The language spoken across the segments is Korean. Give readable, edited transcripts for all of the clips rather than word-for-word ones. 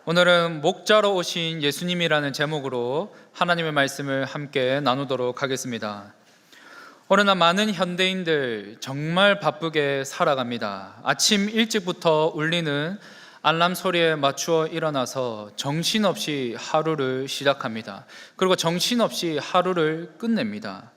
오늘은 목자로 오신 예수님이라는 제목으로 하나님의 말씀을 함께 나누도록 하겠습니다. 어느 날 많은 현대인들 정말 바쁘게 살아갑니다. 아침 일찍부터 울리는 알람 소리에 맞추어 일어나서 정신없이 하루를 시작합니다. 그리고 정신없이 하루를 끝냅니다.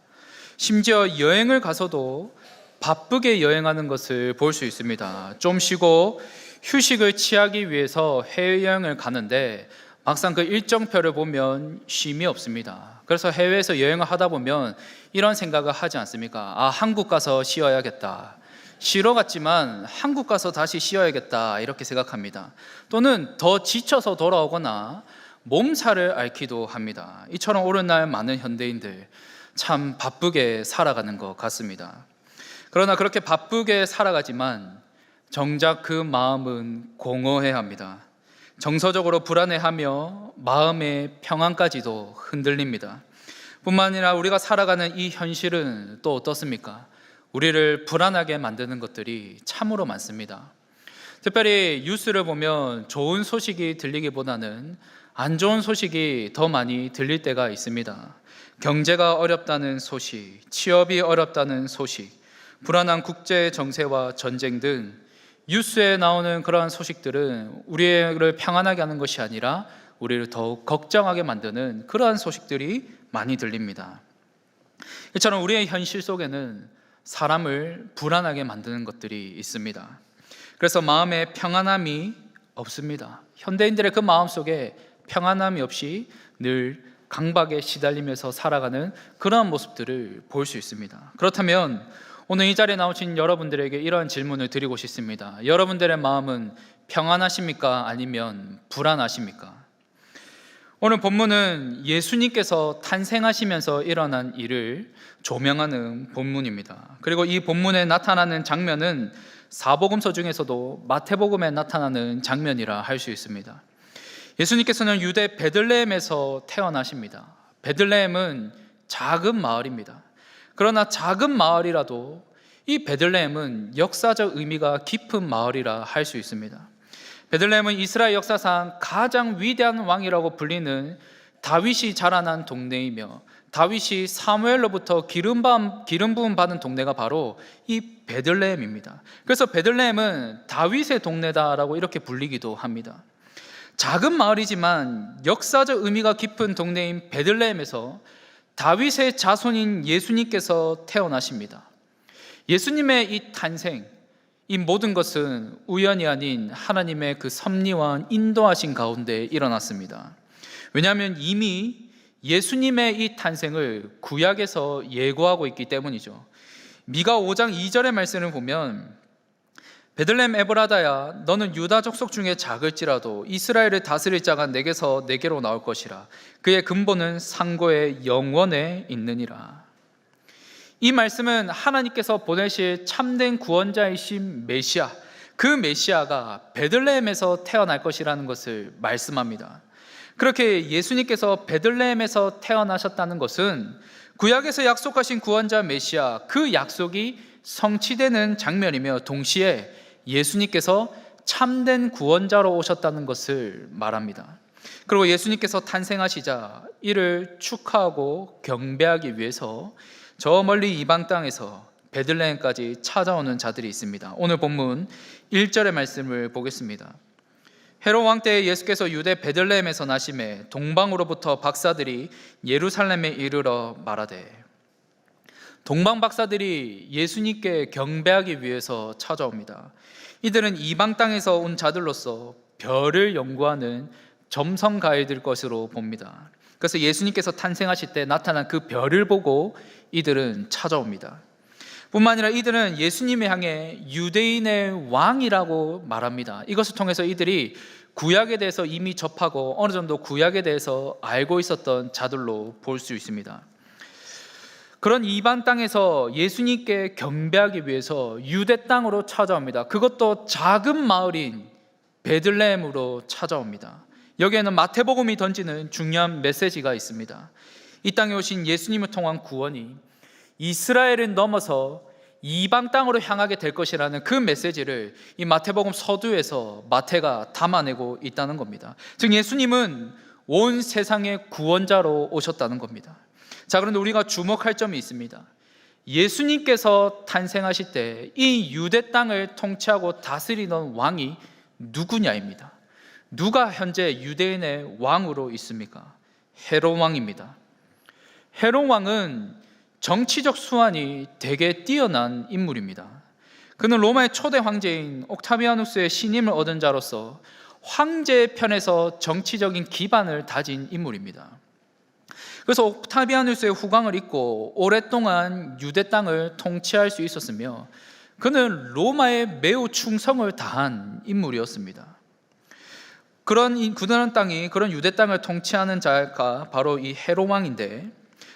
심지어 여행을 가서도 바쁘게 여행하는 것을 볼 수 있습니다. 좀 쉬고 휴식을 취하기 위해서 해외여행을 가는데 막상 그 일정표를 보면 쉼이 없습니다. 그래서 해외에서 여행을 하다 보면 이런 생각을 하지 않습니까? 한국 가서 쉬어야겠다. 쉬러 갔지만 한국 가서 다시 쉬어야겠다 이렇게 생각합니다. 또는 더 지쳐서 돌아오거나 몸살을 앓기도 합니다. 이처럼 오랜날 많은 현대인들 참 바쁘게 살아가는 것 같습니다. 그러나 그렇게 바쁘게 살아가지만 정작 그 마음은 공허해야 합니다. 정서적으로 불안해하며 마음의 평안까지도 흔들립니다. 뿐만 아니라 우리가 살아가는 이 현실은 또 어떻습니까? 우리를 불안하게 만드는 것들이 참으로 많습니다. 특별히 뉴스를 보면 좋은 소식이 들리기보다는 안 좋은 소식이 더 많이 들릴 때가 있습니다. 경제가 어렵다는 소식, 취업이 어렵다는 소식, 불안한 국제 정세와 전쟁 등 뉴스에 나오는 그러한 소식들은 우리를 평안하게 하는 것이 아니라 우리를 더욱 걱정하게 만드는 그러한 소식들이 많이 들립니다. 이처럼 우리의 현실 속에는 사람을 불안하게 만드는 것들이 있습니다. 그래서 마음에 평안함이 없습니다. 현대인들의 그 마음 속에 평안함이 없이 늘 강박에 시달리면서 살아가는 그러한 모습들을 볼 수 있습니다. 그렇다면 오늘 이 자리에 나오신 여러분들에게 이러한 질문을 드리고 싶습니다. 여러분들의 마음은 평안하십니까? 아니면 불안하십니까? 오늘 본문은 예수님께서 탄생하시면서 일어난 일을 조명하는 본문입니다. 그리고 이 본문에 나타나는 장면은 사복음서 중에서도 마태복음에 나타나는 장면이라 할 수 있습니다. 예수님께서는 유대 베들레헴에서 태어나십니다. 베들레헴은 작은 마을입니다. 그러나 작은 마을이라도 이 베들레헴은 역사적 의미가 깊은 마을이라 할 수 있습니다. 베들레헴은 이스라엘 역사상 가장 위대한 왕이라고 불리는 다윗이 자라난 동네이며 다윗이 사무엘로부터 기름 부음 받은 동네가 바로 이 베들레헴입니다. 그래서 베들레헴은 다윗의 동네다라고 이렇게 불리기도 합니다. 작은 마을이지만 역사적 의미가 깊은 동네인 베들레헴에서 다윗의 자손인 예수님께서 태어나십니다. 예수님의 이 탄생, 이 모든 것은 우연이 아닌 하나님의 그 섭리와 인도하신 가운데 일어났습니다. 왜냐하면 이미 예수님의 이 탄생을 구약에서 예고하고 있기 때문이죠. 미가 5장 2절의 말씀을 보면 베들레헴 에브라다야 너는 유다 족속 중에 작을지라도 이스라엘을 다스릴 자가 내게서 내게로 나올 것이라. 그의 근본은 상고의 영원에 있느니라. 이 말씀은 하나님께서 보내실 참된 구원자이신 메시아, 그 메시아가 베들레헴에서 태어날 것이라는 것을 말씀합니다. 그렇게 예수님께서 베들레헴에서 태어나셨다는 것은 구약에서 약속하신 구원자 메시아, 그 약속이 성취되는 장면이며 동시에 예수님께서 참된 구원자로 오셨다는 것을 말합니다. 그리고 예수님께서 탄생하시자 이를 축하하고 경배하기 위해서 저 멀리 이방 땅에서 베들레헴까지 찾아오는 자들이 있습니다. 오늘 본문 1절의 말씀을 보겠습니다. 헤롯 왕 때에 예수께서 유대 베들레헴에서 나심에 동방으로부터 박사들이 예루살렘에 이르러 말하되. 동방 박사들이 예수님께 경배하기 위해서 찾아옵니다. 이들은 이방 땅에서 온 자들로서 별을 연구하는 점성가이들 것으로 봅니다. 그래서 예수님께서 탄생하실 때 나타난 그 별을 보고 이들은 찾아옵니다. 뿐만 아니라 이들은 예수님을 향해 유대인의 왕이라고 말합니다. 이것을 통해서 이들이 구약에 대해서 이미 접하고 어느 정도 구약에 대해서 알고 있었던 자들로 볼 수 있습니다. 그런 이방 땅에서 예수님께 경배하기 위해서 유대 땅으로 찾아옵니다. 그것도 작은 마을인 베들레헴으로 찾아옵니다. 여기에는 마태복음이 던지는 중요한 메시지가 있습니다. 이 땅에 오신 예수님을 통한 구원이 이스라엘을 넘어서 이방 땅으로 향하게 될 것이라는 그 메시지를 이 마태복음 서두에서 마태가 담아내고 있다는 겁니다. 즉 예수님은 온 세상의 구원자로 오셨다는 겁니다. 자, 그런데 우리가 주목할 점이 있습니다. 예수님께서 탄생하실 때 이 유대 땅을 통치하고 다스리던 왕이 누구냐입니다. 누가 현재 유대인의 왕으로 있습니까? 헤롯 왕입니다. 헤롯 왕은 정치적 수완이 되게 뛰어난 인물입니다. 그는 로마의 초대 황제인 옥타비아누스의 신임을 얻은 자로서 황제의 편에서 정치적인 기반을 다진 인물입니다. 그래서 옥타비아누스의 후광을 입고 오랫동안 유대 땅을 통치할 수 있었으며 그는 로마에 매우 충성을 다한 인물이었습니다. 그런 땅이, 그런 유대 땅을 통치하는 자가 바로 이 헤롯 왕인데,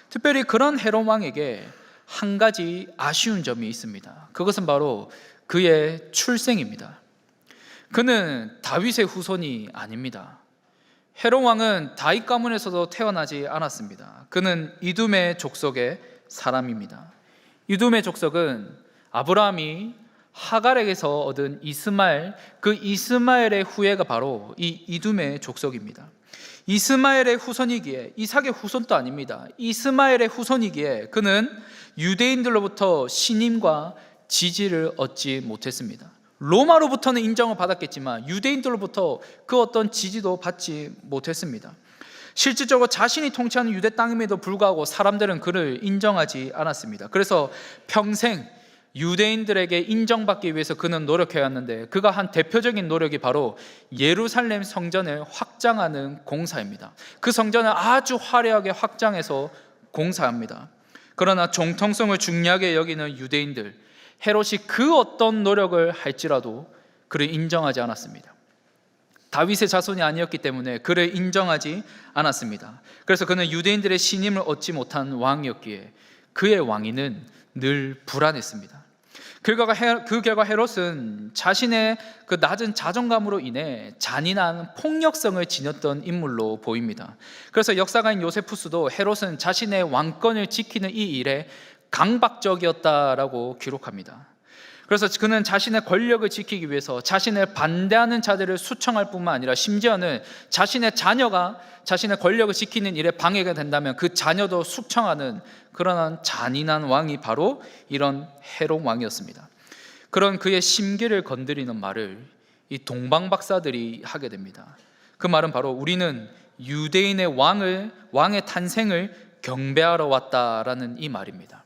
특별히 그런 헤롯 왕에게 한 가지 아쉬운 점이 있습니다. 그것은 바로 그의 출생입니다. 그는 다윗의 후손이 아닙니다. 헤롯 왕은 다윗 가문에서도 태어나지 않았습니다. 그는 이둠의 족속의 사람입니다. 이둠의 족속은 아브라함이 하갈에게서 얻은 이스마엘, 그 이스마엘의 후예가 바로 이 이둠의 족속입니다. 이스마엘의 후손이기에, 이삭의 후손도 아닙니다. 이스마엘의 후손이기에 그는 유대인들로부터 신임과 지지를 얻지 못했습니다. 로마로부터는 인정을 받았겠지만 유대인들로부터 그 어떤 지지도 받지 못했습니다. 실질적으로 자신이 통치하는 유대 땅임에도 불구하고 사람들은 그를 인정하지 않았습니다. 그래서 평생 유대인들에게 인정받기 위해서 그는 노력해왔는데, 그가 한 대표적인 노력이 바로 예루살렘 성전을 확장하는 공사입니다. 그 성전을 아주 화려하게 확장해서 공사합니다. 그러나 정통성을 중요하게 여기는 유대인들, 헤롯이 그 어떤 노력을 할지라도 그를 인정하지 않았습니다. 다윗의 자손이 아니었기 때문에 그를 인정하지 않았습니다. 그래서 그는 유대인들의 신임을 얻지 못한 왕이었기에 그의 왕위는 늘 불안했습니다. 그 결과 헤롯은 자신의 그 낮은 자존감으로 인해 잔인한 폭력성을 지녔던 인물로 보입니다. 그래서 역사가인 요세푸스도 헤롯은 자신의 왕권을 지키는 이 일에 강박적이었다라고 기록합니다. 그래서 그는 자신의 권력을 지키기 위해서 자신을 반대하는 자들을 수청할 뿐만 아니라 심지어는 자신의 자녀가 자신의 권력을 지키는 일에 방해가 된다면 그 자녀도 숙청하는 그러한 잔인한 왕이 바로 이런 헤롯 왕이었습니다. 그런 그의 심기를 건드리는 말을 이 동방 박사들이 하게 됩니다. 그 말은 바로 우리는 유대인의 왕의 탄생을 경배하러 왔다라는 이 말입니다.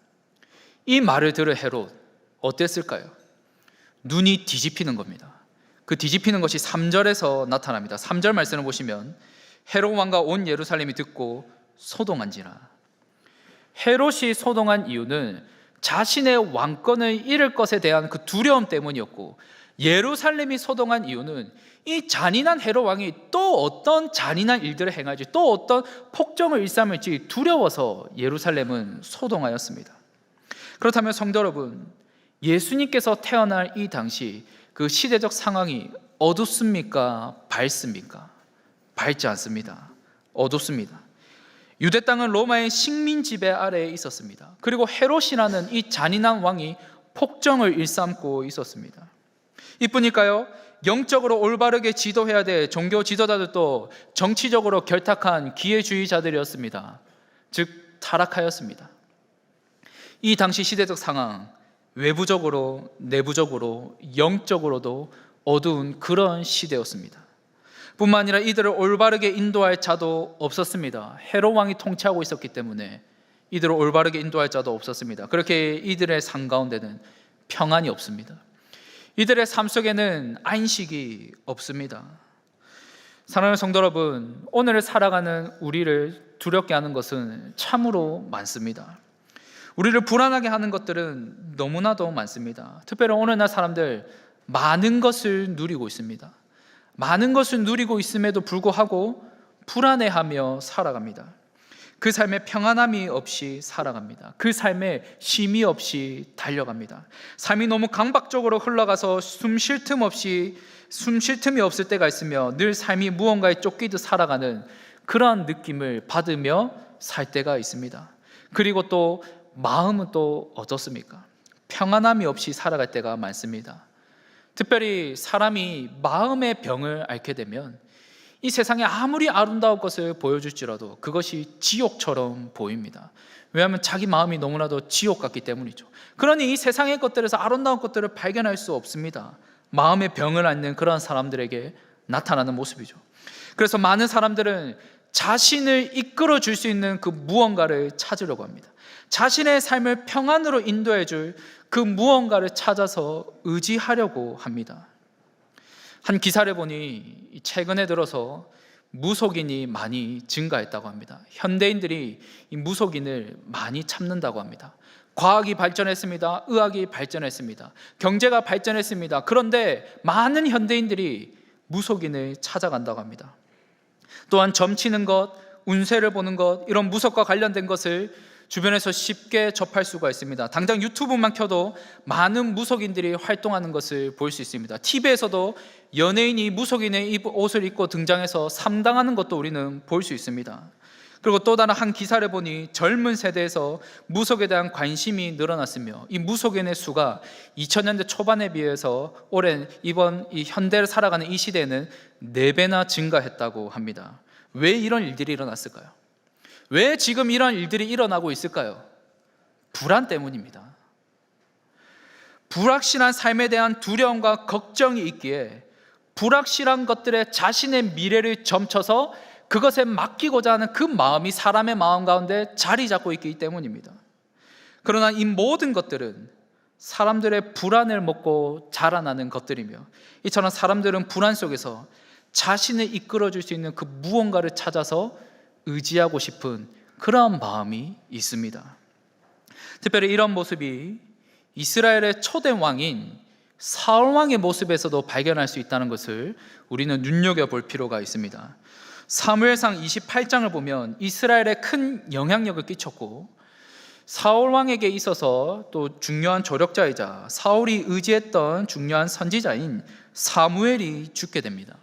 이 말을 들은 헤롯 어땠을까요? 눈이 뒤집히는 겁니다. 그 뒤집히는 것이 3절에서 나타납니다. 3절 말씀을 보시면 헤롯 왕과 온 예루살렘이 듣고 소동한지라. 헤롯이 소동한 이유는 자신의 왕권을 잃을 것에 대한 그 두려움 때문이었고, 예루살렘이 소동한 이유는 이 잔인한 헤롯 왕이 또 어떤 잔인한 일들을 행할지, 또 어떤 폭정을 일삼을지 두려워서 예루살렘은 소동하였습니다. 그렇다면 성도 여러분, 예수님께서 태어날 이 당시 그 시대적 상황이 어둡습니까? 밝습니까? 밝지 않습니다. 어둡습니다. 유대 땅은 로마의 식민 지배 아래에 있었습니다. 그리고 헤롯이라는 이 잔인한 왕이 폭정을 일삼고 있었습니다. 이뿐일까요? 영적으로 올바르게 지도해야 될 종교 지도자들도 정치적으로 결탁한 기회주의자들이었습니다. 즉 타락하였습니다. 이 당시 시대적 상황, 외부적으로 내부적으로 영적으로도 어두운 그런 시대였습니다. 뿐만 아니라 이들을 올바르게 인도할 자도 없었습니다. 헤롯 왕이 통치하고 있었기 때문에 이들을 올바르게 인도할 자도 없었습니다. 그렇게 이들의 삶 가운데는 평안이 없습니다. 이들의 삶 속에는 안식이 없습니다. 사랑하는 성도 여러분, 오늘을 살아가는 우리를 두렵게 하는 것은 참으로 많습니다. 우리를 불안하게 하는 것들은 너무나도 많습니다. 특별히 오늘날 사람들 많은 것을 누리고 있습니다. 많은 것을 누리고 있음에도 불구하고 불안해하며 살아갑니다. 그 삶에 평안함이 없이 살아갑니다. 그 삶에 쉼이 없이 달려갑니다. 삶이 너무 강박적으로 흘러가서 숨 쉴 틈이 없을 때가 있으며 늘 삶이 무언가에 쫓기듯 살아가는 그러한 느낌을 받으며 살 때가 있습니다. 그리고 또 마음은 또 어떻습니까? 평안함이 없이 살아갈 때가 많습니다. 특별히 사람이 마음의 병을 앓게 되면 이 세상에 아무리 아름다운 것을 보여줄지라도 그것이 지옥처럼 보입니다. 왜냐하면 자기 마음이 너무나도 지옥 같기 때문이죠. 그러니 이 세상의 것들에서 아름다운 것들을 발견할 수 없습니다. 마음의 병을 앓는 그런 사람들에게 나타나는 모습이죠. 그래서 많은 사람들은 자신을 이끌어 줄 수 있는 그 무언가를 찾으려고 합니다. 자신의 삶을 평안으로 인도해 줄 그 무언가를 찾아서 의지하려고 합니다. 한 기사를 보니 최근에 들어서 무속인이 많이 증가했다고 합니다. 현대인들이 이 무속인을 많이 참는다고 합니다. 과학이 발전했습니다. 의학이 발전했습니다. 경제가 발전했습니다. 그런데 많은 현대인들이 무속인을 찾아간다고 합니다. 또한 점치는 것, 운세를 보는 것, 이런 무속과 관련된 것을 주변에서 쉽게 접할 수가 있습니다. 당장 유튜브만 켜도 많은 무속인들이 활동하는 것을 볼 수 있습니다. TV에서도 연예인이 무속인의 옷을 입고 등장해서 상당하는 것도 우리는 볼 수 있습니다. 그리고 또 다른 한 기사를 보니 젊은 세대에서 무속에 대한 관심이 늘어났으며 이 무속인의 수가 2000년대 초반에 비해서 올해 이번 이 현대를 살아가는 이 시대에는 4배나 증가했다고 합니다. 왜 이런 일들이 일어났을까요? 왜 지금 이런 일들이 일어나고 있을까요? 불안 때문입니다. 불확실한 삶에 대한 두려움과 걱정이 있기에 불확실한 것들에 자신의 미래를 점쳐서 그것에 맡기고자 하는 그 마음이 사람의 마음 가운데 자리 잡고 있기 때문입니다. 그러나 이 모든 것들은 사람들의 불안을 먹고 자라나는 것들이며 이처럼 사람들은 불안 속에서 자신을 이끌어줄 수 있는 그 무언가를 찾아서 의지하고 싶은 그러한 마음이 있습니다. 특별히 이런 모습이 이스라엘의 초대 왕인 사울 왕의 모습에서도 발견할 수 있다는 것을 우리는 눈여겨볼 필요가 있습니다. 사무엘상 28장을 보면 이스라엘에 큰 영향력을 끼쳤고 사울 왕에게 있어서 또 중요한 조력자이자 사울이 의지했던 중요한 선지자인 사무엘이 죽게 됩니다.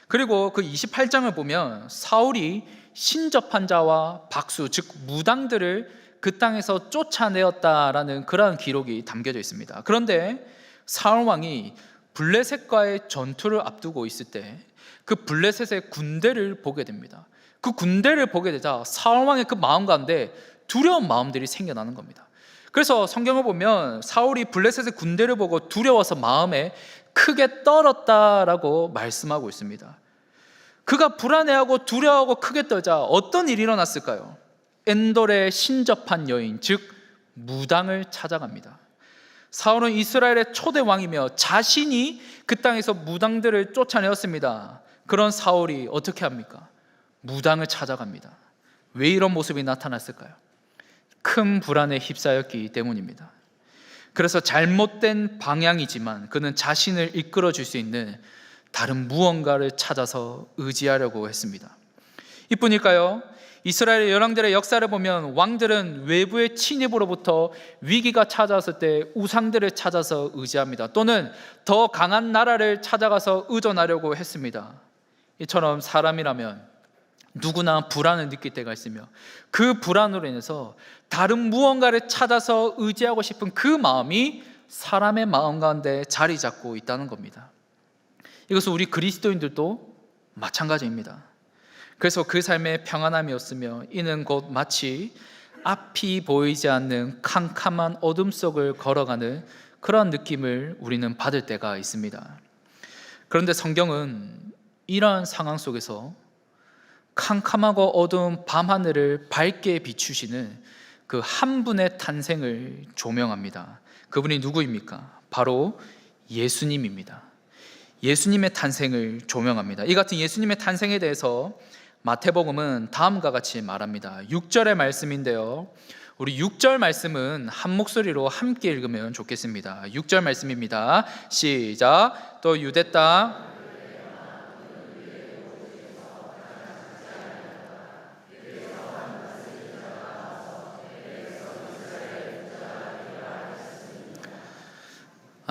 그리고 그 28장을 보면 사울이 신접한 자와 박수, 즉 무당들을 그 땅에서 쫓아내었다라는 그런 기록이 담겨져 있습니다. 그런데 사울 왕이 블레셋과의 전투를 앞두고 있을 때 그 블레셋의 군대를 보게 됩니다. 그 군대를 보게 되자 사울 왕의 그 마음 가운데 두려운 마음들이 생겨나는 겁니다. 그래서 성경을 보면 사울이 블레셋의 군대를 보고 두려워서 마음에 크게 떨었다라고 말씀하고 있습니다. 그가 불안해하고 두려워하고 크게 떨자 어떤 일이 일어났을까요? 엔돌의 신접한 여인, 즉 무당을 찾아갑니다. 사울은 이스라엘의 초대 왕이며 자신이 그 땅에서 무당들을 쫓아내었습니다. 그런 사울이 어떻게 합니까? 무당을 찾아갑니다. 왜 이런 모습이 나타났을까요? 큰 불안에 휩싸였기 때문입니다. 그래서 잘못된 방향이지만 그는 자신을 이끌어 줄 수 있는 다른 무언가를 찾아서 의지하려고 했습니다. 이뿐일까요? 이스라엘 열왕들의 역사를 보면 왕들은 외부의 침입으로부터 위기가 찾아왔을 때 우상들을 찾아서 의지합니다. 또는 더 강한 나라를 찾아가서 의존하려고 했습니다. 이처럼 사람이라면 누구나 불안을 느낄 때가 있으며 그 불안으로 인해서 다른 무언가를 찾아서 의지하고 싶은 그 마음이 사람의 마음 가운데 자리 잡고 있다는 겁니다. 이것은 우리 그리스도인들도 마찬가지입니다. 그래서 그 삶에 평안함이 없으며 이는 곧 마치 앞이 보이지 않는 캄캄한 어둠 속을 걸어가는 그런 느낌을 우리는 받을 때가 있습니다. 그런데 성경은 이러한 상황 속에서 캄캄하고 어두운 밤하늘을 밝게 비추시는 그 한 분의 탄생을 조명합니다. 그분이 누구입니까? 바로 예수님입니다. 예수님의 탄생을 조명합니다. 이 같은 예수님의 탄생에 대해서 마태복음은 다음과 같이 말합니다. 6절의 말씀인데요, 우리 6절 말씀은 한 목소리로 함께 읽으면 좋겠습니다. 6절 말씀입니다. 시작. 또 유대 땅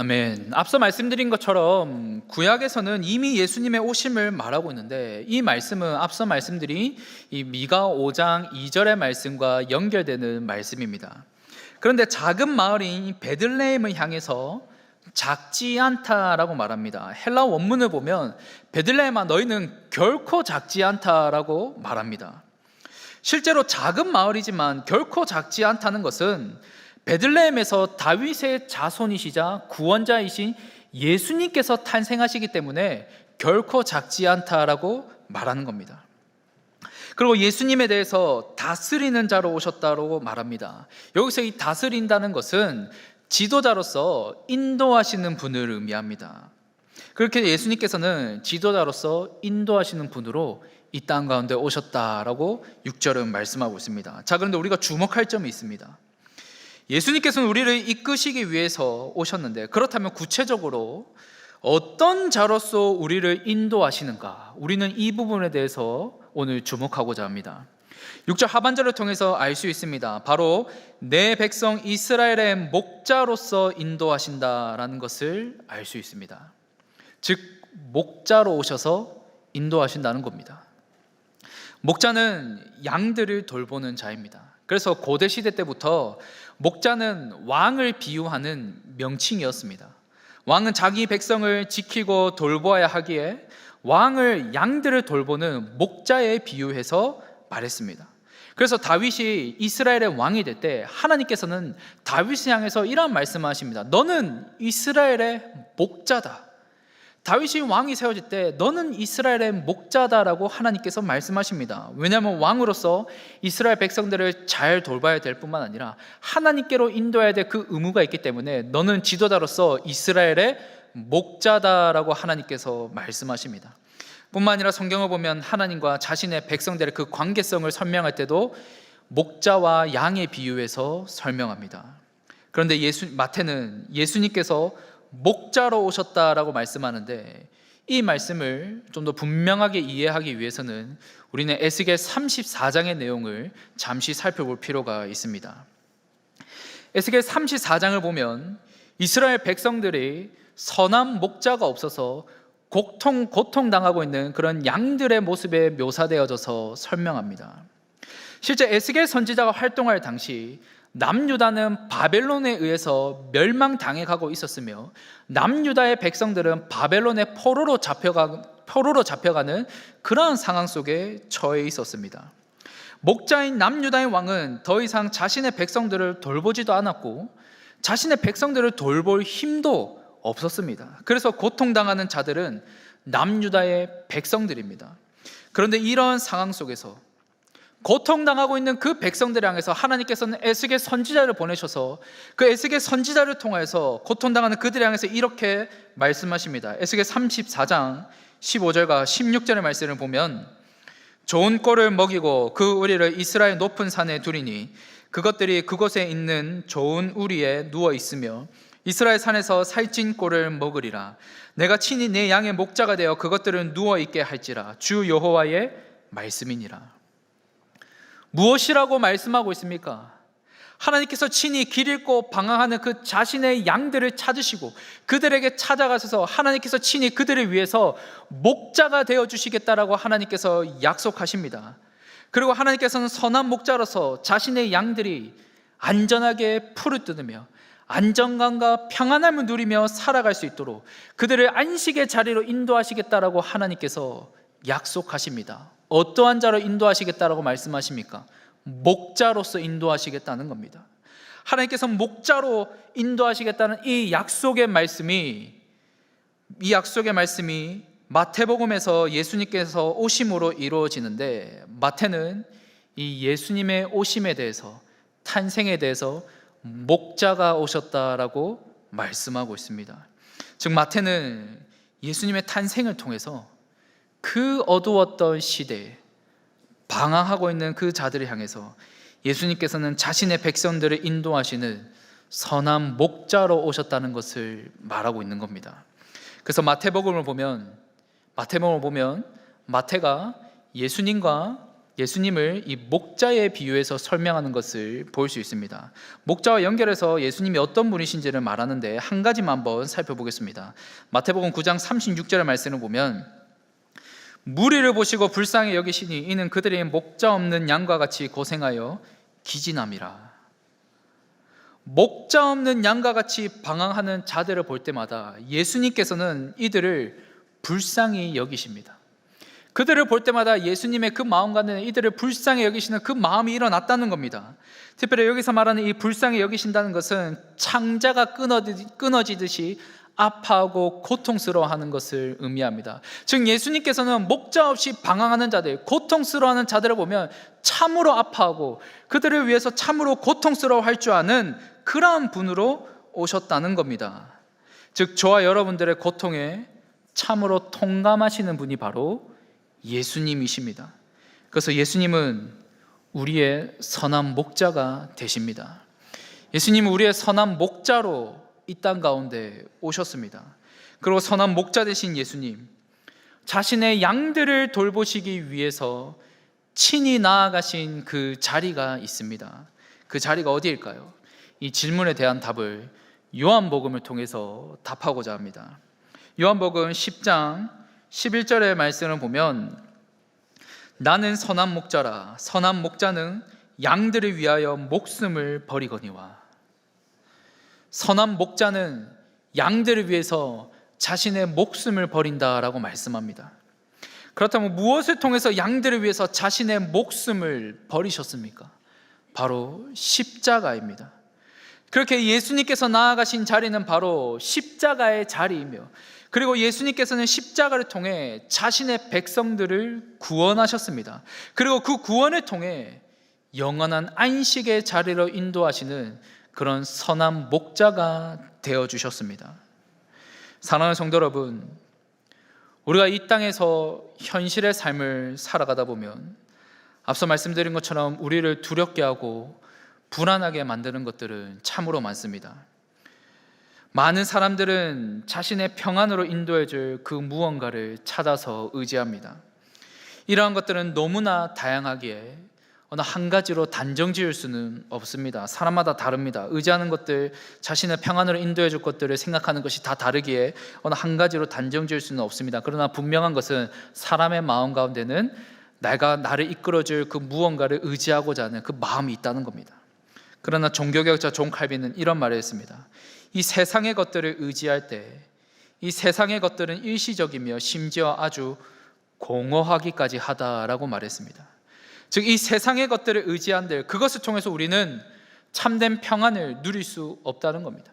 아멘. 앞서 말씀드린 것처럼 구약에서는 이미 예수님의 오심을 말하고 있는데 이 말씀은 앞서 말씀드린 이 미가 5장 2절의 말씀과 연결되는 말씀입니다. 그런데 작은 마을인 베들레헴을 향해서 작지 않다라고 말합니다. 헬라 원문을 보면 베들레헴아 너희는 결코 작지 않다라고 말합니다. 실제로 작은 마을이지만 결코 작지 않다는 것은 베들레헴에서 다윗의 자손이시자 구원자이신 예수님께서 탄생하시기 때문에 결코 작지 않다라고 말하는 겁니다. 그리고 예수님에 대해서 다스리는 자로 오셨다고 말합니다. 여기서 이 다스린다는 것은 지도자로서 인도하시는 분을 의미합니다. 그렇게 예수님께서는 지도자로서 인도하시는 분으로 이 땅 가운데 오셨다라고 6절은 말씀하고 있습니다. 자, 그런데 우리가 주목할 점이 있습니다. 예수님께서는 우리를 이끄시기 위해서 오셨는데, 그렇다면 구체적으로 어떤 자로서 우리를 인도하시는가? 우리는 이 부분에 대해서 오늘 주목하고자 합니다. 6절 하반절을 통해서 알 수 있습니다. 바로 내 백성 이스라엘의 목자로서 인도하신다라는 것을 알 수 있습니다. 즉 목자로 오셔서 인도하신다는 겁니다. 목자는 양들을 돌보는 자입니다. 그래서 고대 시대 때부터 목자는 왕을 비유하는 명칭이었습니다. 왕은 자기 백성을 지키고 돌보아야 하기에 왕을 양들을 돌보는 목자에 비유해서 말했습니다. 그래서 다윗이 이스라엘의 왕이 될 때 하나님께서는 다윗을 향해서 이런 말씀을 하십니다. 너는 이스라엘의 목자다. 다윗이 왕이 세워질 때 너는 이스라엘의 목자다라고 하나님께서 말씀하십니다. 왜냐하면 왕으로서 이스라엘 백성들을 잘 돌봐야 될 뿐만 아니라 하나님께로 인도해야 될 그 의무가 있기 때문에 너는 지도자로서 이스라엘의 목자다라고 하나님께서 말씀하십니다. 뿐만 아니라 성경을 보면 하나님과 자신의 백성들의 그 관계성을 설명할 때도 목자와 양의 비유해서 설명합니다. 그런데 마태는 예수님께서 목자로 오셨다라고 말씀하는데, 이 말씀을 좀 더 분명하게 이해하기 위해서는 우리는 에스겔 34장의 내용을 잠시 살펴볼 필요가 있습니다. 에스겔 34장을 보면 이스라엘 백성들이 선한 목자가 없어서 고통당하고 있는 그런 양들의 모습에 묘사되어져서 설명합니다. 실제 에스겔 선지자가 활동할 당시 남유다는 바벨론에 의해서 멸망당해 가고 있었으며 남유다의 백성들은 바벨론의 포로로 잡혀가는 그러한 상황 속에 처해 있었습니다. 목자인 남유다의 왕은 더 이상 자신의 백성들을 돌보지도 않았고 자신의 백성들을 돌볼 힘도 없었습니다. 그래서 고통당하는 자들은 남유다의 백성들입니다. 그런데 이런 상황 속에서 고통당하고 있는 그 백성들을 향해서 하나님께서는 에스겔 선지자를 보내셔서 그 에스겔 선지자를 통해서 고통당하는 그들을 향해서 이렇게 말씀하십니다. 에스겔 34장 15절과 16절의 말씀을 보면 좋은 꼴을 먹이고 그 우리를 이스라엘 높은 산에 두리니 그것들이 그곳에 있는 좋은 우리에 누워 있으며 이스라엘 산에서 살찐 꼴을 먹으리라. 내가 친히 내 양의 목자가 되어 그것들을 누워 있게 할지라. 주 여호와의 말씀이니라. 무엇이라고 말씀하고 있습니까? 하나님께서 친히 길 잃고 방황하는 그 자신의 양들을 찾으시고 그들에게 찾아가셔서 하나님께서 친히 그들을 위해서 목자가 되어 주시겠다라고 하나님께서 약속하십니다. 그리고 하나님께서는 선한 목자로서 자신의 양들이 안전하게 풀을 뜯으며 안정감과 평안함을 누리며 살아갈 수 있도록 그들을 안식의 자리로 인도하시겠다라고 하나님께서 약속하십니다. 어떠한 자로 인도하시겠다라고 말씀하십니까? 목자로서 인도하시겠다는 겁니다. 하나님께서 목자로 인도하시겠다는 이 약속의 말씀이 마태복음에서 예수님께서 오심으로 이루어지는데, 마태는 이 예수님의 오심에 대해서, 탄생에 대해서 목자가 오셨다라고 말씀하고 있습니다. 즉 마태는 예수님의 탄생을 통해서 그 어두웠던 시대에 방황하고 있는 그 자들을 향해서 예수님께서는 자신의 백성들을 인도하시는 선한 목자로 오셨다는 것을 말하고 있는 겁니다. 그래서 마태복음을 보면 마태가 예수님을 이 목자에 비유해서 설명하는 것을 볼 수 있습니다. 목자와 연결해서 예수님이 어떤 분이신지를 말하는데 한 가지만 한번 살펴보겠습니다. 마태복음 9장 36절의 말씀을 보면 무리를 보시고 불쌍히 여기시니 이는 그들이 목자 없는 양과 같이 고생하여 기진함이라. 목자 없는 양과 같이 방황하는 자들을 볼 때마다 예수님께서는 이들을 불쌍히 여기십니다. 그들을 볼 때마다 예수님의 그 마음 가운데 이들을 불쌍히 여기시는 그 마음이 일어났다는 겁니다. 특별히 여기서 말하는 이 불쌍히 여기신다는 것은 창자가 끊어지듯이 아파하고 고통스러워하는 것을 의미합니다. 즉 예수님께서는 목자 없이 방황하는 자들, 고통스러워하는 자들을 보면 참으로 아파하고 그들을 위해서 참으로 고통스러워할 줄 아는 그러한 분으로 오셨다는 겁니다. 즉 저와 여러분들의 고통에 참으로 통감하시는 분이 바로 예수님이십니다. 그래서 예수님은 우리의 선한 목자가 되십니다. 예수님은 우리의 선한 목자로 이 땅 가운데 오셨습니다. 그리고 선한 목자 되신 예수님, 자신의 양들을 돌보시기 위해서 친히 나아가신 그 자리가 있습니다. 그 자리가 어디일까요? 이 질문에 대한 답을 요한복음을 통해서 답하고자 합니다. 요한복음 10장 11절의 말씀을 보면 나는 선한 목자라 선한 목자는 양들을 위하여 목숨을 버리거니와. 선한 목자는 양들을 위해서 자신의 목숨을 버린다라고 말씀합니다. 그렇다면 무엇을 통해서 양들을 위해서 자신의 목숨을 버리셨습니까? 바로 십자가입니다. 그렇게 예수님께서 나아가신 자리는 바로 십자가의 자리이며, 그리고 예수님께서는 십자가를 통해 자신의 백성들을 구원하셨습니다. 그리고 그 구원을 통해 영원한 안식의 자리로 인도하시는 그런 선한 목자가 되어주셨습니다. 사랑하는 성도 여러분, 우리가 이 땅에서 현실의 삶을 살아가다 보면 앞서 말씀드린 것처럼 우리를 두렵게 하고 불안하게 만드는 것들은 참으로 많습니다. 많은 사람들은 자신의 평안으로 인도해줄 그 무언가를 찾아서 의지합니다. 이러한 것들은 너무나 다양하기에 어느 한 가지로 단정 지을 수는 없습니다. 사람마다 다릅니다. 의지하는 것들, 자신의 평안으로 인도해줄 것들을 생각하는 것이 다 다르기에 어느 한 가지로 단정 지을 수는 없습니다. 그러나 분명한 것은 사람의 마음 가운데는 나를 이끌어줄 그 무언가를 의지하고자 하는 그 마음이 있다는 겁니다. 그러나 종교개혁자 존 칼빈은 이런 말을 했습니다. 이 세상의 것들을 의지할 때 이 세상의 것들은 일시적이며 심지어 아주 공허하기까지 하다라고 말했습니다. 즉 이 세상의 것들을 의지한들 그것을 통해서 우리는 참된 평안을 누릴 수 없다는 겁니다.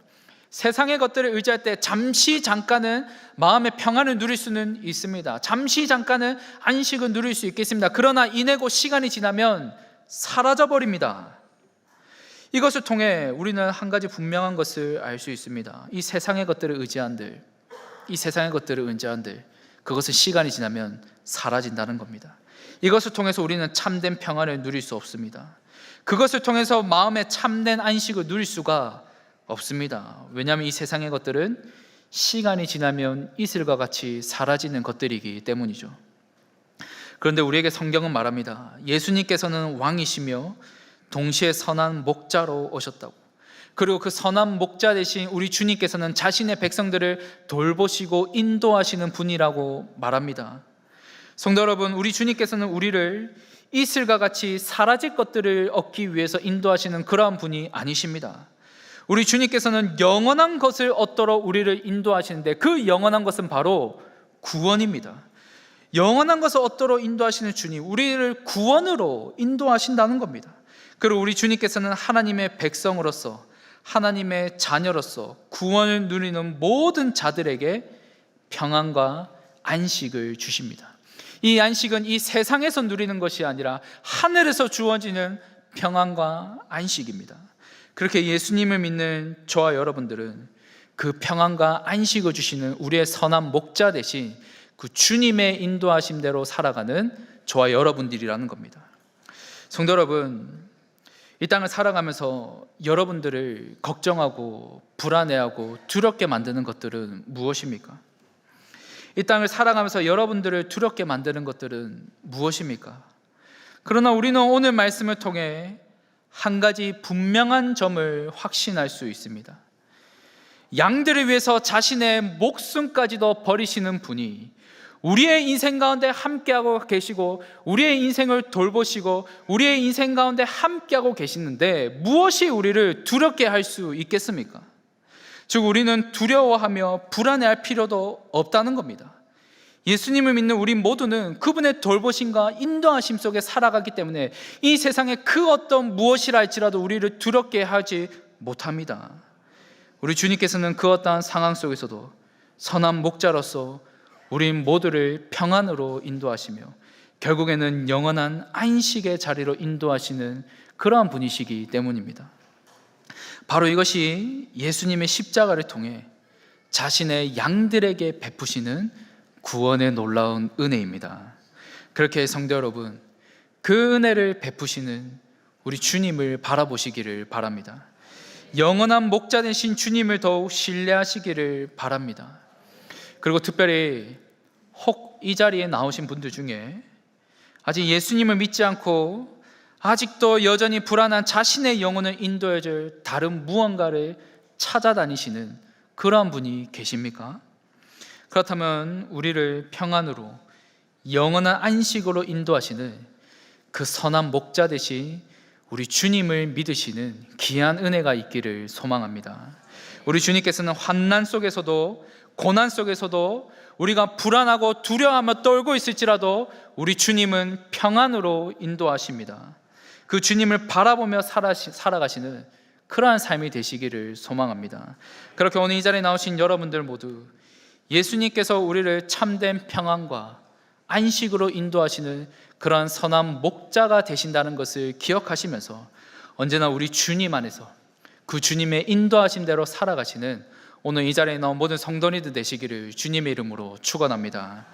세상의 것들을 의지할 때 잠시 잠깐은 마음의 평안을 누릴 수는 있습니다. 잠시 잠깐은 안식을 누릴 수 있겠습니다. 그러나 이내고 시간이 지나면 사라져버립니다. 이것을 통해 우리는 한 가지 분명한 것을 알 수 있습니다. 이 세상의 것들을 의지한들, 이 세상의 것들을 의지한들 그것은 시간이 지나면 사라진다는 겁니다. 이것을 통해서 우리는 참된 평안을 누릴 수 없습니다. 그것을 통해서 마음의 참된 안식을 누릴 수가 없습니다. 왜냐하면 이 세상의 것들은 시간이 지나면 이슬과 같이 사라지는 것들이기 때문이죠. 그런데 우리에게 성경은 말합니다. 예수님께서는 왕이시며 동시에 선한 목자로 오셨다고. 그리고 그 선한 목자 대신 우리 주님께서는 자신의 백성들을 돌보시고 인도하시는 분이라고 말합니다. 성도 여러분, 우리 주님께서는 우리를 이슬과 같이 사라질 것들을 얻기 위해서 인도하시는 그러한 분이 아니십니다. 우리 주님께서는 영원한 것을 얻도록 우리를 인도하시는데 그 영원한 것은 바로 구원입니다. 영원한 것을 얻도록 인도하시는 주님, 우리를 구원으로 인도하신다는 겁니다. 그리고 우리 주님께서는 하나님의 백성으로서, 하나님의 자녀로서 구원을 누리는 모든 자들에게 평안과 안식을 주십니다. 이 안식은 이 세상에서 누리는 것이 아니라 하늘에서 주어지는 평안과 안식입니다. 그렇게 예수님을 믿는 저와 여러분들은 그 평안과 안식을 주시는 우리의 선한 목자 대신 그 주님의 인도하심대로 살아가는 저와 여러분들이라는 겁니다. 성도 여러분, 이 땅을 살아가면서 여러분들을 걱정하고 불안해하고 두렵게 만드는 것들은 무엇입니까? 이 땅을 살아가면서 여러분들을 두렵게 만드는 것들은 무엇입니까? 그러나 우리는 오늘 말씀을 통해 한 가지 분명한 점을 확신할 수 있습니다. 양들을 위해서 자신의 목숨까지도 버리시는 분이 우리의 인생 가운데 함께하고 계시고 우리의 인생을 돌보시고 우리의 인생 가운데 함께하고 계시는데 무엇이 우리를 두렵게 할 수 있겠습니까? 즉 우리는 두려워하며 불안해할 필요도 없다는 겁니다. 예수님을 믿는 우리 모두는 그분의 돌보심과 인도하심 속에 살아가기 때문에 이 세상의 그 어떤 무엇이라 할지라도 우리를 두렵게 하지 못합니다. 우리 주님께서는 그 어떠한 상황 속에서도 선한 목자로서 우리 모두를 평안으로 인도하시며 결국에는 영원한 안식의 자리로 인도하시는 그러한 분이시기 때문입니다. 바로 이것이 예수님의 십자가를 통해 자신의 양들에게 베푸시는 구원의 놀라운 은혜입니다. 그렇게 성도 여러분, 그 은혜를 베푸시는 우리 주님을 바라보시기를 바랍니다. 영원한 목자 되신 주님을 더욱 신뢰하시기를 바랍니다. 그리고 특별히 혹 이 자리에 나오신 분들 중에 아직 예수님을 믿지 않고 아직도 여전히 불안한 자신의 영혼을 인도해줄 다른 무언가를 찾아다니시는 그러한 분이 계십니까? 그렇다면 우리를 평안으로 영원한 안식으로 인도하시는 그 선한 목자 되신 우리 주님을 믿으시는 귀한 은혜가 있기를 소망합니다. 우리 주님께서는 환난 속에서도 고난 속에서도 우리가 불안하고 두려워하며 떨고 있을지라도 우리 주님은 평안으로 인도하십니다. 그 주님을 바라보며 살아가시는 그러한 삶이 되시기를 소망합니다. 그렇게 오늘 이 자리에 나오신 여러분들 모두 예수님께서 우리를 참된 평안과 안식으로 인도하시는 그러한 선한 목자가 되신다는 것을 기억하시면서 언제나 우리 주님 안에서 그 주님의 인도하신 대로 살아가시는 오늘 이 자리에 나온 모든 성도님들 되시기를 주님의 이름으로 축원합니다.